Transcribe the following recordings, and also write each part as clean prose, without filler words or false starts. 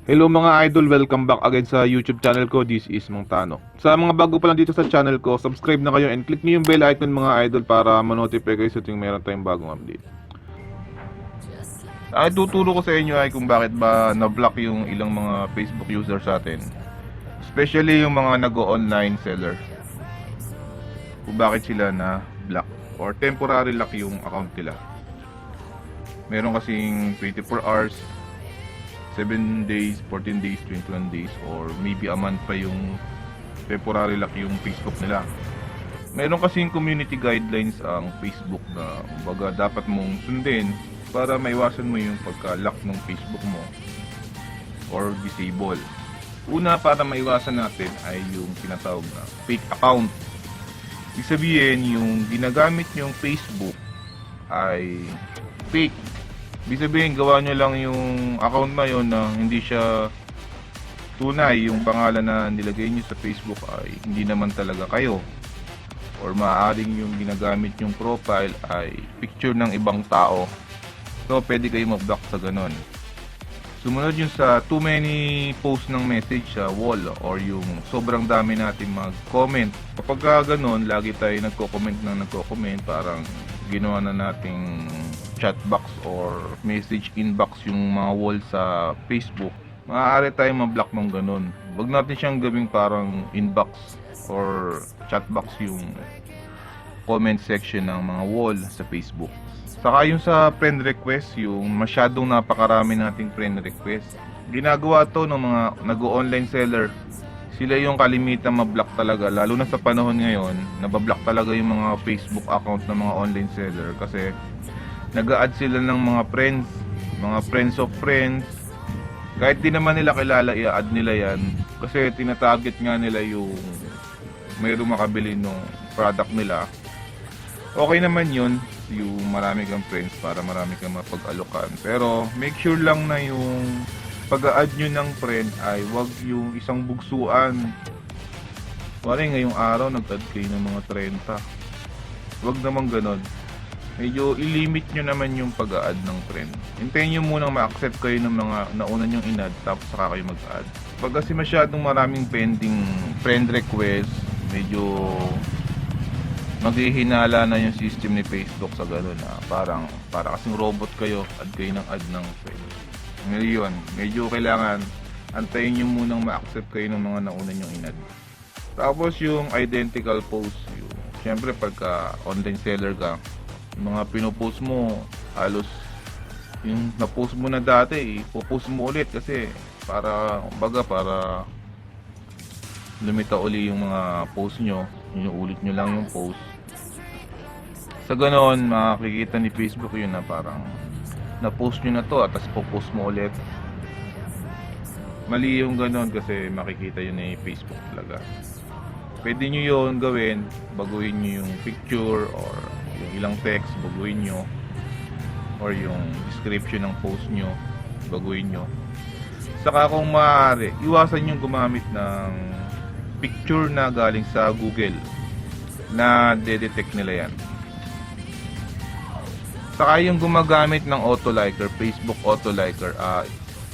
Hello mga idol, welcome back again sa YouTube channel ko. This is Mang Tano. Sa mga bago pa lang dito sa channel ko, subscribe na kayo and click niyo yung bell icon mga idol para ma-notify kayo sa tuwing meron tayong bagong update. Ay tuturo ko sa inyo ay kung bakit ba na-block yung ilang mga Facebook user sa atin. Especially yung mga nag-online seller. Kung bakit sila na-block or temporary lock yung account nila. Meron kasing 24 hours, 7 days, 14 days, 21 days, or maybe a month pa yung temporary lock yung Facebook nila. Meron kasing community guidelines ang Facebook na baga dapat mong sundin para maiwasan mo yung pagka-lock ng Facebook mo or disable. Una, para maiwasan natin ay yung tinatawag na fake account. Ibig sabihin, yung ginagamit yung Facebook ay fake. Ibig sabihin, gawa nyo lang yung account na yun na hindi siya tunay. Yung pangalan na nilagay nyo sa Facebook ay hindi naman talaga kayo. Or maaaring yung ginagamit yung profile ay picture ng ibang tao. So, pwede kayo mag-block sa ganon. Sumunod yun sa too many posts ng message sa wall or yung sobrang dami natin mag-comment. Kapag ganon, lagi tayo nagko-comment, parang ginawa na nating chat box or message inbox yung mga wall sa Facebook, maaari tayong ma-block ng ganun. Huwag natin siyang gawing parang inbox or chat box yung comment section ng mga wall sa Facebook. Saka yung sa friend request, yung masyadong napakarami nating friend request. Ginagawa to ng mga nag-online seller. Sila yung kalimitan ma-block talaga, lalo na sa panahon ngayon, nabablock talaga yung mga Facebook account ng mga online seller kasi nag-a-add sila ng mga friends of friends. Kahit di naman nila kilala, i-add nila yan. Kasi tinatarget nga nila yung mayroong makabili ng product nila. Okay naman yun, yung marami kang friends para marami kang mapag-alokan. Pero make sure lang na yung pag-a-add nyo ng friend ay wag yung isang bugsuan. Wala ngayong araw, nag-add kayo ng mga 30. Wag naman ganon. Medyo i-limit nyo naman yung pag-a-add ng friend. Hintayin nyo munang ma-accept kayo ng mga nauna nyong in-add tapos saka kayo mag-add. Pag kasi masyadong maraming pending friend request, medyo maghihinala na yung system ni Facebook sa gano'n na para kasing robot kayo, add kayo ng add ng friend. Ngayon, medyo kailangan antayin nyo munang ma-accept kayo ng mga nauna nyong in-add. Tapos yung identical post, syempre pagka online seller ka, yung mga pinopost mo, halos yung na-post mo na dati, ipopost mo ulit kasi para lumita uli yung mga post nyo, yung ulit nyo lang yung post. Sa ganon, makikita ni Facebook yun na parang na-post nyo na to at tapos popost mo ulit. Mali yung ganon kasi makikita yun ni Facebook talaga. Pwede nyo yun gawin, baguhin nyo yung picture or yung ilang text, baguhin nyo, or yung description ng post nyo, baguhin nyo. Saka kung maaari, iwasan nyo gumamit ng picture na galing sa Google na de-detect nila yan. Saka yung gumagamit ng auto-liker, Facebook auto-liker,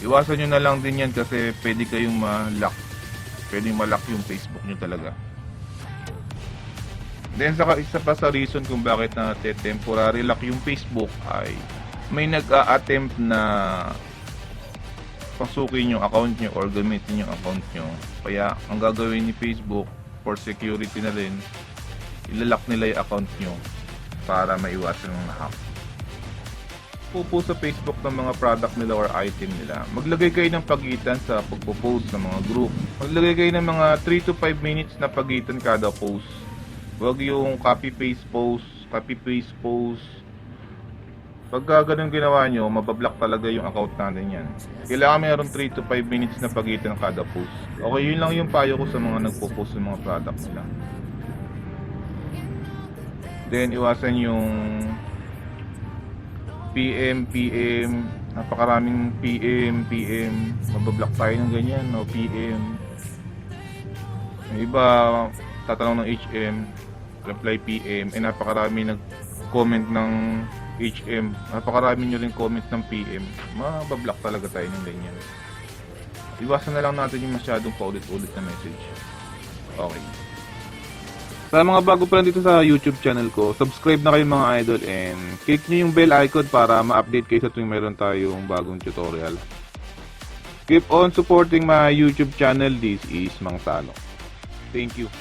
iwasan nyo na lang din yan kasi pwede kayong ma-lock. Pwedeng ma-lock yung Facebook nyo talaga. Then saka isa pa sa reason kung bakit natin temporary lock yung Facebook ay may nag-a-attempt na pasukin yung account nyo or gamitin yung account nyo. Kaya ang gagawin ni Facebook for security na rin, ilalock nila yung account nyo para maiwasan ng hack. Pupo sa Facebook ng mga product nila or item nila, maglagay kayo ng pagitan sa pagpo-post ng mga group. Maglagay kayo ng mga 3 to 5 minutes na pagitan kada post. Huwag yung copy-paste post. Pagka ganun ginawa nyo, mabablock talaga yung account natin yan. Kailangan mayroon 3 to 5 minutes na pagitan kada post. Okay, yun lang yung payo ko sa mga nagpo-post ng mga products nila. Then, iwasan yung PM. Napakaraming PM. Mabablock tayo ng ganyan, no? PM. Yung iba, tatanong ng HM. Reply PM, napakarami nag-comment ng HM, napakarami nyo rin comment ng PM, mabablock talaga tayo ng ganyan. Iwasan na lang natin yung masyadong paulit-ulit na message. Okay. Sa mga bago pa lang dito sa YouTube channel ko, subscribe na kayo mga idol and click nyo yung bell icon para ma-update kayo sa tuwing meron tayong bagong tutorial. Keep on supporting my YouTube channel. This is Mang Tano. Thank you.